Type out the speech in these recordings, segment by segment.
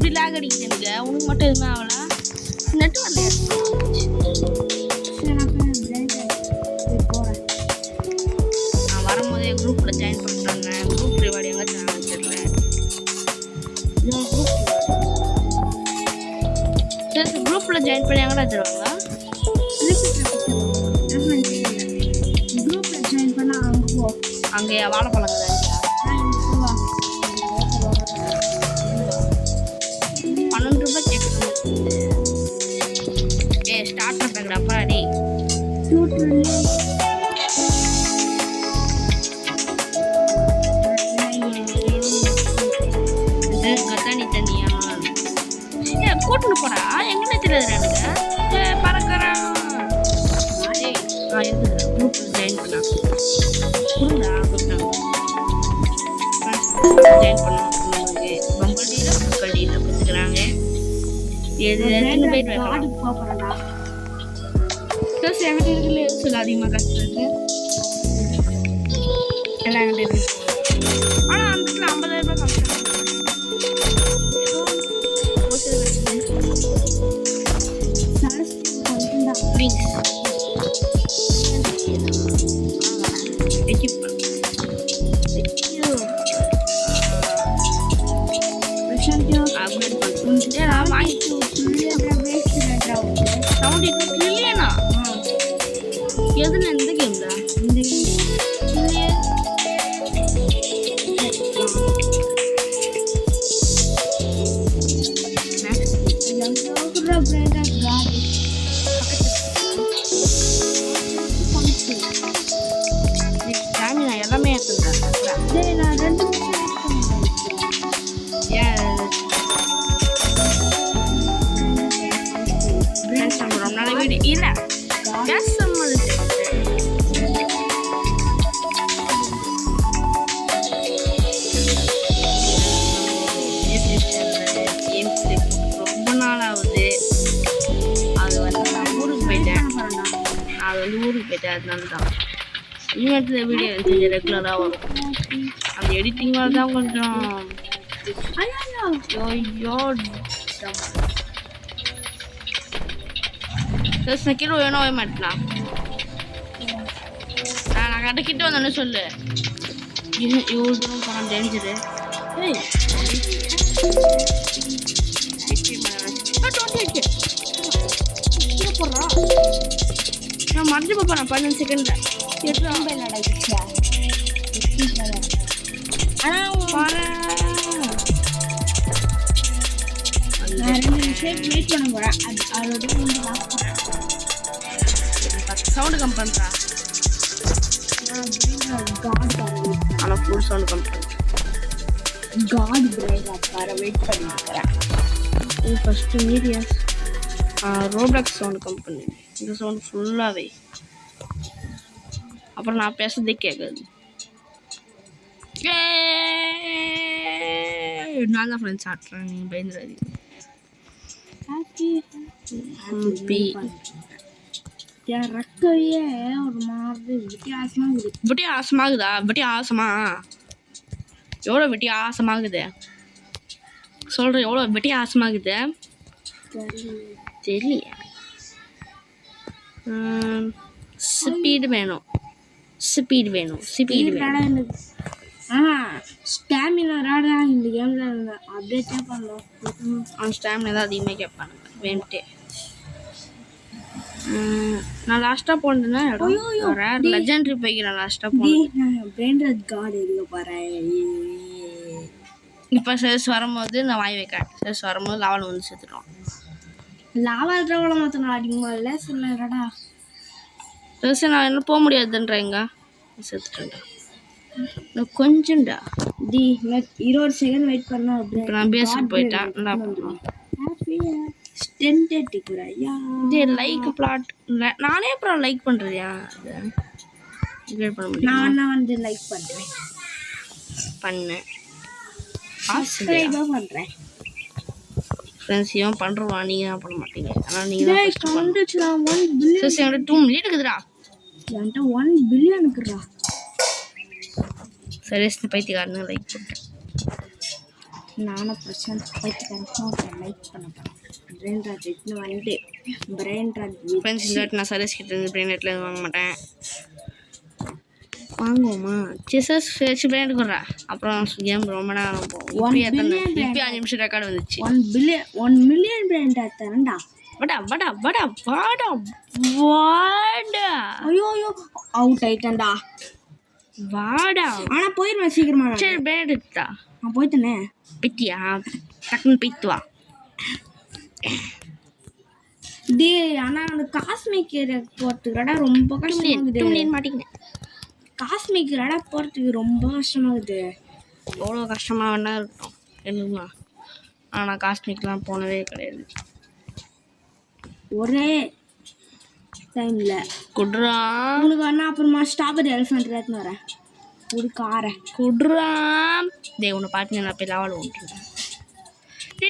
இப்படி லேக் அடிக்குது எனக்கு. உனக்கு மட்டும் எதுவுமே ஆகல. நெட் வரலையா? நான் வரும்போதே குரூப்பில் ஜாயின் பண்ணுறேன். குரூப் ரிவார்டு எங்கே நான் வச்சிடுறேன். சரி குரூப்பில் ஜாயின் பண்ணி எங்கடா வச்சிருவாங்க? குரூப்பில் ஜாயின் பண்ணால் அங்கே போ. அங்கே வாழைப்பழம் தான் 12 ரூபாய் கேட்கணும். ஸ்டார்ட் பண்ணுறேன் அப்பா. அடி கத்தானி தண்ணியா கூட்டுன்னு போடா. எங்கன்னு தெரியாது எனக்கு. பறக்கிறேன். குரூப்பில் ஜாயின் பண்ணா கொடுங்க. ஜாயின் பண்ணோம். பொங்கலியில் புக்கடியில் கொடுத்துக்கிறாங்க. எதுன்னு போயிட்டு வரலாம். என்கிட்ட இருக்குல்ல சொல்ல அதிகமாக காசு இருக்கு. எல்லாம் என்கிட்ட இருக்கு. ஆனால் அந்த இடத்துல 50,000 ரூபாய் எதுல எந்த கேம்ல இந்த எல்லாமே ரொம்ப நாள் வீடு இல்லை. ரொம்ப நாளாகுது. அது வந்து நான் ஊருக்கு போயிட்டேன். அதனால தான் இனிமேட்டு வீடியோ கொஞ்சம் ரெகுலராக வரும். அந்த எடிட்டிங் மேலே தான் கொஞ்சம் கீழே வேணும் போய் மாட்டலாம். நான் கடைக்கிட்ட வந்தோன்னு சொல்லு. இவ்வளோ தூரம் போனால் டேஞ்சரு. போடுறா நான் மறைஞ்சு பார்ப்பேன். 15 செகண்டில் சவுண்டு கம் பண்ணுறா. ஆனால் ஃபுல் சவுண்டு கம் பண்ணுறேன். வெயிட் பண்ணிக்கிறேன். First medias Roblox sound come பண்ணு. இந்த சவுண்டு ஃபுல்லாகவே. அப்புறம் நான் பேசுறதே கேட்காது. நான் தான் ஃப்ரெண்ட்ஸ் ஆட்டுறேன். நீங்கள் பயந்துடாதீங்க. ரக்கையே ஒரு மாதிரி வித்தியாசமாகுதா? வித்தியாசமா எவ்வளோ வித்தியாசமாகுது சொல்கிறேன். எவ்வளோ வித்தியாசமாகுது தெரியல. ஸ்பீடு வேணும். ஸ்டாமினா இந்த கேமில் அப்டேட்டே பண்ணலாம். அவன் ஸ்டாமினா தான் அதிகமாக கேட்பானுங்க வேணுட்டே. நான் லாஸ்ட்டாக போனதுன்னா இடம் லெஜெண்டரி போய்க்கிறேன். லாஸ்ட்டாக போனேன். கார்டு எதுக்கு பாரு. இப்போ சேஸ் வரும்போது நான் வாங்கி வைக்கிறேன். சேஸ் வரும்போது லாவல் வந்து சேர்த்துட்டோம். லாவல்றவளை மொத்தம் நான் அதிகமாக இல்லை சொன்னடா. சேஸ் நான் இன்னும் போக முடியாதுன்றேங்க. சேர்த்துட்டேன்டா. நான் கொஞ்சம்டா 20 செகண்ட் வெயிட் பண்ணோம். இப்போ நான் பேஸுக்கு போயிட்டேன். நல்லா பண்ணுறோம். லைக் பிளாட் நானே அப்புறம் லைக் பண்ணுறியா? பண்ண முடியும். நான் வந்து லைக் பண்ணுறேன். பண்ணேன். பண்ணுறேன். ஃப்ரெண்ட்ஸ் இவன் பண்ணுறவா? நீங்கள் பண்ண மாட்டீங்க. ஆனால் நீங்கள் 2 மில்லியன் இருக்குதுடா. என்கிட்ட 1 பில்லியன் இருக்குதுடா. சரி பைத்தியக்காரனு லைக் போட்டேன். நானும் பிரசாந்த் பைத்தியக்காரன் லைக் பண்ண போகிறேன். பிரெயின் ராஜ் எடுத்துன்னு வந்துட்டு பிரெயின் ராஜ் ஃப்ரெண்ட்ஸ் இந்த வாட்டி நான் சர்வீஸ் கிட்ட இருந்து பிரெயின் நெட்டில் எதுவும் வாங்க மாட்டேன். வாங்குவோமா? சிசஸ் வச்சு பிரெயின் கொடுறா. அப்புறம் கேம் ரொம்ப நேரம் போகும். இப்போ 5 நிமிஷம் ரெக்கார்டு வந்துச்சு. 1 மில்லியன் பிரெயின் ராஜ் தரேன்டா. வாடா வாடா வாடா வாடா வாடா. ஐயோ அவுட் ஆயிட்டேன்டா. வாடா. ஆனால் போயிடுவேன் சீக்கிரமா. சரி பிரெயின் எடுத்தா நான் போயிட்டேனே. பித்தியா டக்குன்னு பித்து வா. டே ஆனால் அந்த காஸ்மிக் ஏரியா போகிறதுக்குடா ரொம்ப கஷ்டமாகுது. மாட்டிக்கினேன். காஸ்மிக் ஏரியா போகிறதுக்கு ரொம்ப கஷ்டமாகுது. எவ்வளோ கஷ்டமாக வேணா இருக்கட்டும் என்னமா. ஆனால் காஸ்மிக்லாம் போனதே கிடையாது. ஒரே டைமில் குட்ரா உங்களுக்கு வேணா அப்புறமா ஸ்ட்ராபெரி எலிஃபென்ட் எடுத்துன்னு வரேன். ஒரு காரை குட்ரா. டே உன்னை பார்த்து நான் போய் லெவல் ஓட்டுறேன். டே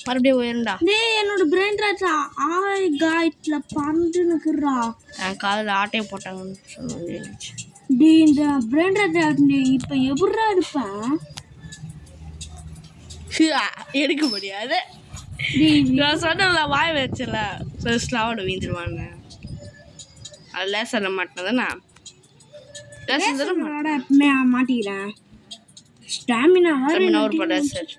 மறுபடியும் உயர்ந்தா. டே என்னோட பிரெயின் ராஜ் காய்ட்ல பறந்துன்னுக்குறா. என் காதில் ஆட்டையை போட்டாங்கன்னு சொல்லுவாங்க. டே இந்த பிரெயின் ராஜ் இப்போ எப்படா எடுப்பேன்? எடுக்க முடியாது. நான் சொன்னல வாய் வச்சல ஸ்லாவோட வீந்துருவான்னு. அது லேசரில் மாட்டினதானே. எப்பவுமே மாட்டிக்கிறேன். ஸ்டாமினா ஒரு படம் சார்.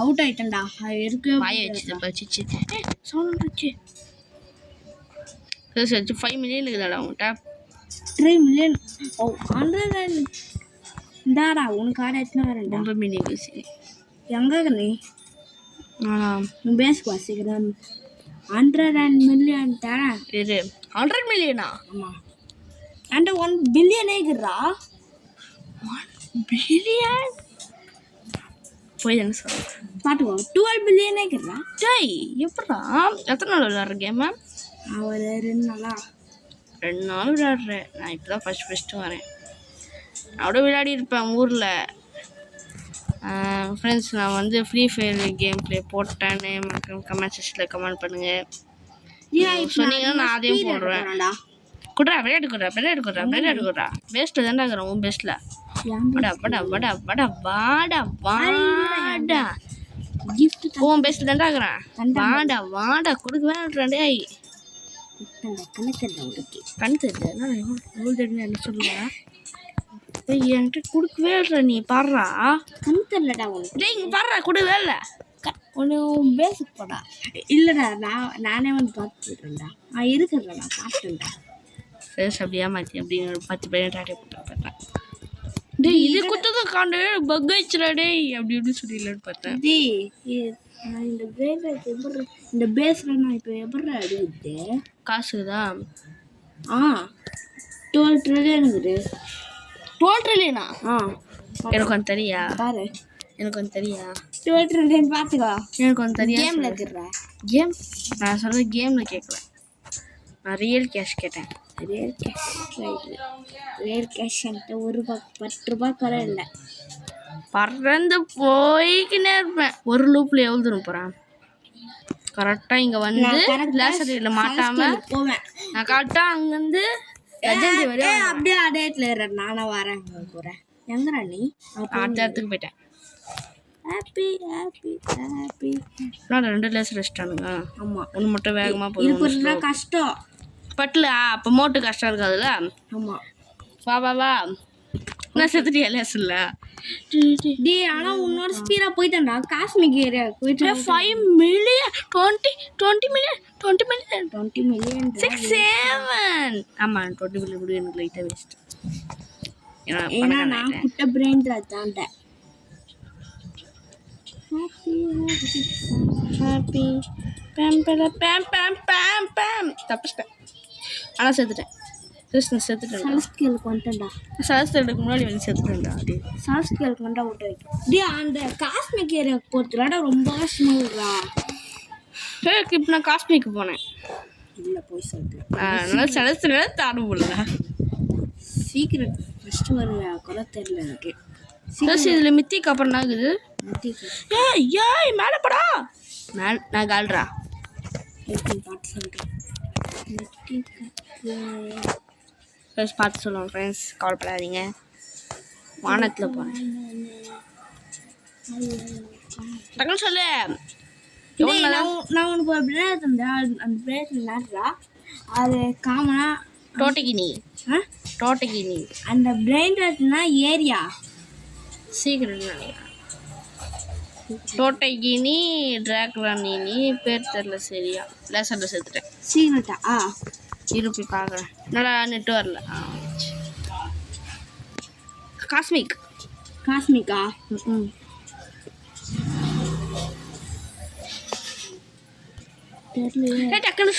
அவுட் ஆயிட்டேன்டா. இருக்கு வாய வச்சு சவுண்ட் வச்சு 5 மில்லியன் இருக்குதாடா உங்கள்கிட்ட. 3 மில்லியன். ஓ 100 இந்தாடா உனக்கு ஆட எடுத்துன்னு வரேன்டா. ரொம்ப மில்லியன் பேசி எங்கே நீ பேஸ்க்கு வாசிக்கிறேன். 100 மில்லியன் தரேன். இது 100 மில்லியனா? ஆமாம். அண்ட் 1 பில்லியனே இருக்குறா. 1 பில்லியன் போய் என்ன சொல்ற பாட்டுக்கோ. 12 பில்லியனே இருக்குறா. டேய் எப்படா எத்தனை நாள் விளையாடுற கேமு? ஒரு 2 நாளா. 2 நாள் விளையாடுறேன். நான் இப்போ தான் ஃபஸ்ட்டு வரேன். அப்படியே விளையாடி இருப்பேன் ஊரில். ஃப்ரெண்ட்ஸ் நான் வந்து ஃப்ரீ ஃபயர் கேம் ப்ளே போட்டேன்னு கமெண்ட் செக்ஷனில் கமெண்ட் பண்ணுங்கள். சொன்னீங்கன்னா நான் அதையும் போடுறேன். குட்ரா விளையாட்டு பெஸ்ட்டில் தான்டா இருக்கிறேன். உன் பெஸ்ட்டில் வாடா வாடா வாடா வாடா வாடா வாடா. கிஃப்ட் உன் பெஸ்ட்டில் தான்டா இருக்கிறேன். வாடா வாடா கொடுக்க வேணாம். டேய் கணக்கு தெரியல எவ்வளோ தெரியும் என்ன சொல்லுவேன். என்கிட்ட கொடுக்கவே இல்லை. நீ பாடுறா கண் தெரியலடா உனக்கு. டேய் இங்கே பாடுறா கொடுக்கவே இல்லை. ஒன்று பேசிக் போடா. இல்லைடா நானே வந்து பார்த்துட்டேன்டா. நான் இருக்கிறேன். நான் பார்த்துட்டேன்டா. சரி அப்படியா மாற்றி அப்படின்னு 10 பேர் டாட்டே போட்டேன். டேய் இது குத்தது காண்டு பக் ஆயிடுச்சுடா டேய் அப்படி இப்படின்னு சொல்லிடலான்னு பார்த்தேன். டேய் நான் இந்த பேஸை எப்படி இந்த பேஸில் நான் இப்போ எப்படி எடுக்குது காசுதான். 12 ட்ரில்லியன் இருக்குது. 12 ட்ரில்லியனா? எனக்கு வந்து தெரியா? பாரு எனக்கு வந்து தெரியா? 12 ட்ரில்லியன் பார்த்துக்கோ. எனக்கு வந்து தெரியா? கேமில் இருக்கிற கேம் நான் சொல்கிறது கேமில் கேட்கல. நான் ரியல் கேஷ் கேட்டேன். ரியல் கேஷ் ரியல் கேஷ் என்கிட்ட ₹10 கூட இல்லை. பறந்து போய்க்கினே இருப்பேன். ஒரு லூப்பில் எவ்வளோ தூரம் போகிறேன். கரெக்டாக இங்கே வந்து லேசரியில் மாட்டாமல் போவேன். நான் கரெக்டாக அங்கேருந்து லெஜெண்ட் வரையும் அப்படியே அடையாட்டில் இருக்கிறேன். நானும் வரேன் போகிறேன். எங்கடா நீ? அடுத்த இடத்துக்கு போயிட்டேன். Happy happy happy. நான் 2 லேசர் வச்சிட்டானுங்க. ஆமாம் ஒன்று மட்டும் வேகமாக இது போகும். கொஞ்சம் கஷ்டம் பட்டில் அப்போ மோட்டு கஷ்டம் இருக்காதுல்ல. ஆமாம் வா நான் செத்துட்டியா லேசரில்? டே ஆனால் உன்னோட ஸ்பீடாக போயிட்டேன்டா. காஸ்மிக் ஏரியா போயிட்டு 5 மில்லியன் 20 மில்லியன் 20 மில்லியன் 6 7 ஆமாம் 20 மில்லியன் கூட எனக்கு லைட்டாக வேஸ்ட். ஏன்னா நான் குட்ட பிரெயின் தாண்டேன். ஹாப்பி பேம் தப்பிச்சிட்டேன். ஆனால் செத்துட்டேன். நான் செத்துட்டேன். சலஸ்கேலுக்கு வந்துட்டேன்டா. சலஸ்கேலுக்கு முன்னாடி வந்து செத்துட்டேன்டா. அப்படி சலஸ்கேலுக்கு வந்துட்டா விட்டு வைக்கும். டே அந்த காஸ்மிக் ஏரியாவுக்கு போகிறதுலாடா ரொம்ப கஷ்டமாகுதுடா. இப்போ நான் காஸ்மிக்கு போனேன். இல்லை போய் சொல்லிட்டு நல்லா சலஸ்கேல தாட முடியல. சீக்கிரம் ஃபஸ்ட்டு வருவேன் கூட தெரியல எனக்கு. இதில் மித்திக்கு அப்புறம் என்ன ஆகுது? ஏய் மேலே படா. நான் கால்றா பாட்டு சொல்கிறேன். பார்த்து சொல்லுவோம் ஃப்ரெண்ட்ஸ். கவலைப்படாதீங்க. வானத்தில் போகிறேன். டக்குன்னு சொல்லு. டேய், நான் உனக்கு ஒரு பிளேட் தந்தேன். அந்த பிளேட்ல நாட்டுறா அது காமனா டோட்டகினி. டோட்டகினி அந்த பிளேட்னா ஏரியா சீக்கிரம் நினைக்கிறேன். டோட்டகினி டிராக்ரானினி பேர் தெரில சரியா. லேசரில் சேர்த்துட்டேன். சீக்கிரட்டா இருப்பி பார்க்குறேன். என்னடா நெட்டு வரல. காஸ்மிக். காஸ்மிக்கா? டக்குன்னு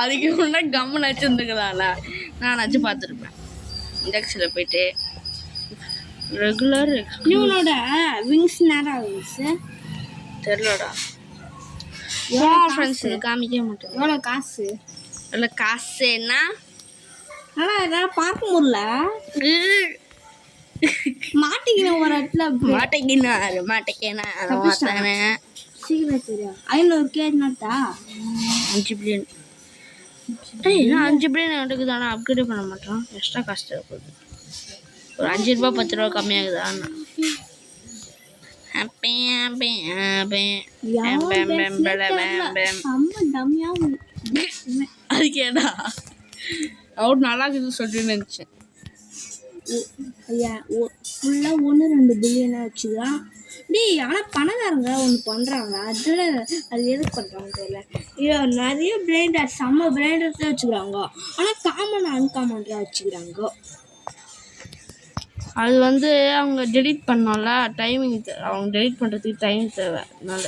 அதுக்கு முன்னாடி கம்மன் வச்சுருந்துக்கலாம்ல. நான் வச்சு பார்த்துருப்பேன். இண்டக்ஷனில் போயிட்டு ரெகுலர் இவனோட விங்ஸ் நேரம் விங்ஸ் தெரிலடா. ஃப்ரெண்ட்ஸ் காமிக்க மாட்டேன். எவ்வளோ காசு? இல்லை காசுன்னா ஆனால் என்னால் பார்க்க முடியல. மாட்டிக்கினேன் ஒரு இடத்துல. மாட்டேக்கேனா சீக்கிரம் தெரியும். 500 கேட்னாட்டா 5 பில்லியன். நான் 5 பில்லியன் எனக்கு தானே அப்கிரேட் பண்ண மாட்டோம். எக்ஸ்ட்ரா காஸ்ட் போகுது. ஒரு 5 ரூபா 10 ரூபா கம்மியாகுதா? அதுக்கேடா அவுட் நல்லா இருக்குது சொல்லிட்டு நினச்சேன். ஃபுல்லாக 1-2 பில்லியனாக வச்சுதான். டேய், ஆனால் பணக்காரங்க ஒன்று பண்ணுறாங்க. அதில் அது எதுக்கு பண்ணுறாங்க தெரியல. ஐயோ, நிறைய பிராண்டட் செம்ம பிராண்டட்ஸாக வச்சுக்கிறாங்க. ஆனால் காமன் அன்காமன்லாம் வச்சுக்கிறாங்க. அது வந்து அவங்க டெலிட் பண்ணோம்ல, டைமிங் அவங்க டெலிட் பண்ணுறதுக்கு டைம் தேவை. அதனால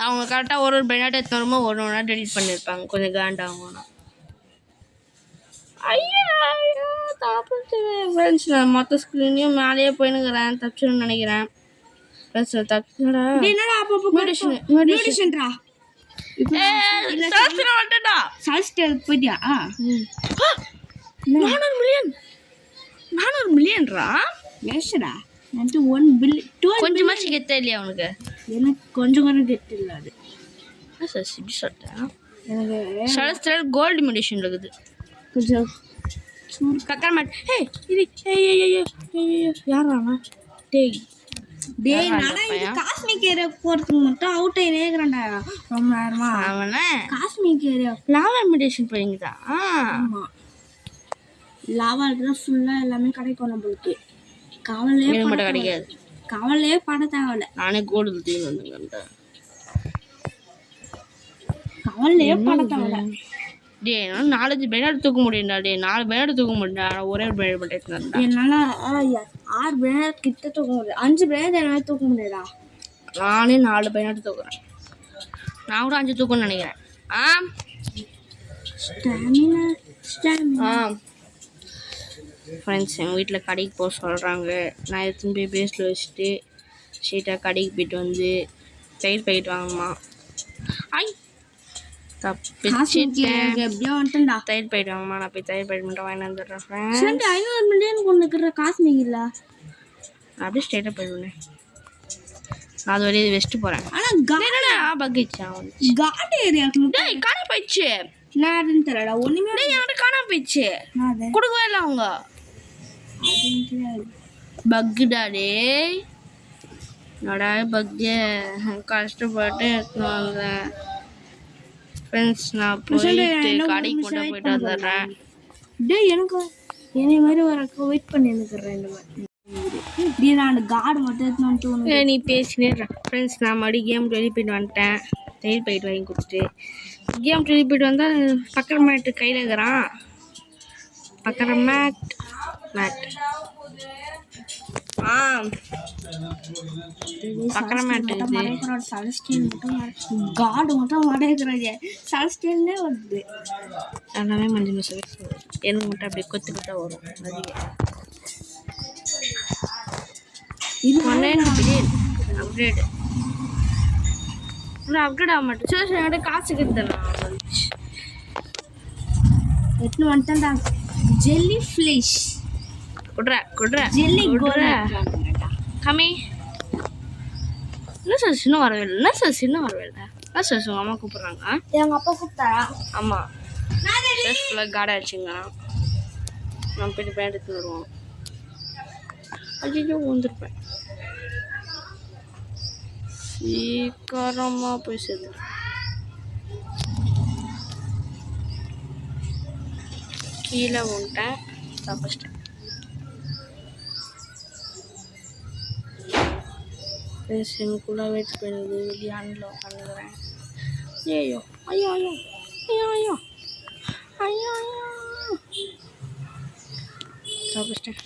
அவங்க கரெக்டாக ஒரு பிராண்டட் எடுத்து வரும்போது ஒன்றா டெலிட் பண்ணியிருப்பாங்க. கொஞ்சம் காண்டாகும். ஐயோ ஃப்ரெண்ட்ஸ், நான் மொத்த ஸ்க்ரீனையும் மேலேயே போயினுக்கிறேன். தச்சுன்னு நினைக்கிறேன். தச்சுடா போயிட்டியா? 400 மில்லியன்ரா வேஸ்டா. 1 பில்லியன் கொஞ்சமாச்சு கெத்த இல்லையா உனக்கு? எனக்கு கொஞ்சம் கெத்து இல்லை. அது சார் இப்படி சொல்லிட்டேன். எனக்கு சடஸ்திர கோல்டு மெடிஷன் இருக்குது. கொஞ்சம் கக்கற மாட்டேன். ஹே இது யாரா? டேய் நானா இது காஸ்மிக் ஏரியா போறதுக்கு மட்டும் அவுட் ஆயினே இருக்கறேன்டா ரொம்ப நேரமா. அவனே காஸ்மிக் ஏரியா லாவா மெடிஷன் போயிங்கடா. ஆமா, லாவால ஃபுல்லா எல்லாமே கிடைக்கும் நம்மளுக்கு. கவலையே மட்டும் கிடைக்காது. கவலையே பட தேவையில்ல. நானே கோல்டு தீ வந்துங்கடா. கவலையே பட தேவையில்ல. டேய், நான் 4 பேனட் தூக்க முடியும்டா. டேய், 4 பேனட் தூக்க முடியும்டா. ஒரே ஒரு பேனட் மட்டும் எடுத்துக்கிறேன்டா. என்னால் 6 பேனட் கிட்ட தூக்க முடியும். 5 பேனட் என்னால் தூக்க முடியாதா? நானே 4 பேனட் தூக்குறேன். நான் கூட 5 தூக்கணும்னு நினைக்கிறேன். ஃப்ரெண்ட்ஸ், எங்கள் வீட்டில் கடைக்கு போக சொல்கிறாங்க. நான் எடுத்துன்னு போய் பேஸில் வச்சுட்டு ஸ்ட்ரெயிட்டாக கடைக்கு போயிட்டு வந்து தயிர் பாக்கெட் வாங்கம்மா. எப்படியோ வந்துட்டா. தயிர் பாக்கெட் வாங்கம்மா. நான் போய் தயிர் பாக்கெட் மட்டும் வாங்கி வந்துடுறேன். 500 மில்லியன் கொண்டுக்கிற காஸ்மிக் இல்லை. நான் அப்படியே ஸ்ட்ரெயிட்டாக போயிடுவேன். நான் அது வரையும் வெஸ்ட்டு போகிறேன். ஆனால் பக்கிச்சா காட் ஏரியாவுக்கு காண போயிடுச்சு. நான் தெரியல ஒன்றுமே. என்கிட்ட காண போயிடுச்சு. கொடுக்கவே இல்லை அவங்க. பக்குடா டே. நடா பக்கு கஷ்டப்பட்டு எடுத்துன்னு வந்தேன். ஃப்ரெண்ட்ஸ், நான் போயிட்டு கடைக்கு கொண்டு போயிட்டு வந்துடுறேன். டேய், எனக்கு என்னை மாதிரி ஒரு வெயிட் பண்ணி இருக்கிறேன். இந்த மாதிரி நான் கார்டு மட்டும் எடுத்துன்னு நீ பேசினே. ஃப்ரெண்ட்ஸ், நான் மறுபடியும் கேம் வெளியே போயிட்டு வந்துட்டேன். தயிர் பாக்கெட் வாங்கி கொடுத்துட்டு கேம் வெளியே போயிட்டு வந்தால் பக்கர மேட்டு கையில் இருக்கிறான். பக்கர மேட் பக்கர மேட்டு கார்டு மட்டும் மடைக்கிறாங்க. சல்ஸ்டேன்லே வருது எல்லாமே மஞ்சள் மசாலா. எனக்கு மட்டும் அப்படியே கொத்துக்கிட்டா வரும். இது 12 பில்லியன் அப்கிரேடு. இன்னும் அப்கிரேட் ஆக மாட்டேன். சரி சரி, என்கிட்ட காசுக்கு தரலாம். எட்டுன்னு வந்துட்டேன்டா. ஜெல்லி ஃபிஷ் குட்ற ஜெல்லி கம்மி. என்ன சார் சின்ன வரவே இல்லை? என்ன சார் உங்கள் அம்மா கூப்பிட்றாங்க? எங்கள் அப்பா கூப்பிட்டாரா? ஆமாம், ஃபுல்லாக கார்டாக வச்சுங்க. நம்ம போய்ட்டு பேண்ட் எடுத்துன்னு வருவோம். ஐயோ வந்துருப்பேன். சீக்கிரமா போய் சேர்ந்து கீழே வந்துட்டேன். தப்பிச்சிட்டேன். எனக்குள்ள வெயிட் பண்ணுது. வெளியாண்டில் உட்காந்துக்கிறேன். ஐயோ ஐயோ ஐயோ ஐயோ ஐயோ ஐயோ ஐயோ தப்பிச்சிட்டேன்.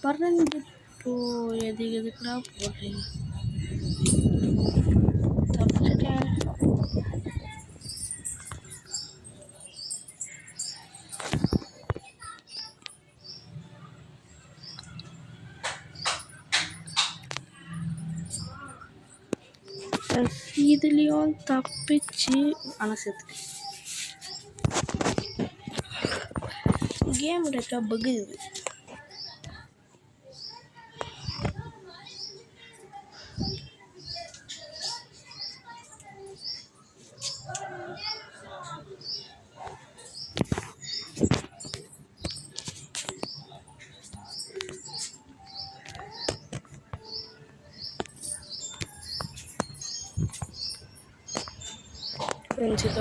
பறந்துட்டோ எதுக்குடா போடுறீங்க? தப்பிச்சிட்டேன். இதுலேயும் தப்பிச்சு ஆனால் சேர்த்துட்டேன். கேம் டேட்டா பகுது.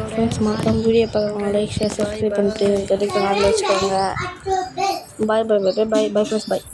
ஃப்ரெண்ட்ஸ் மறக்காம வீடியோ பார்க்குறவங்க லைக் ஷேர் சப்ஸ்கிரைப் பண்ணிட்டு கிடைக்கிற நாளில் வச்சுக்கோங்க. Bye bye bye bye bye friends பாய்.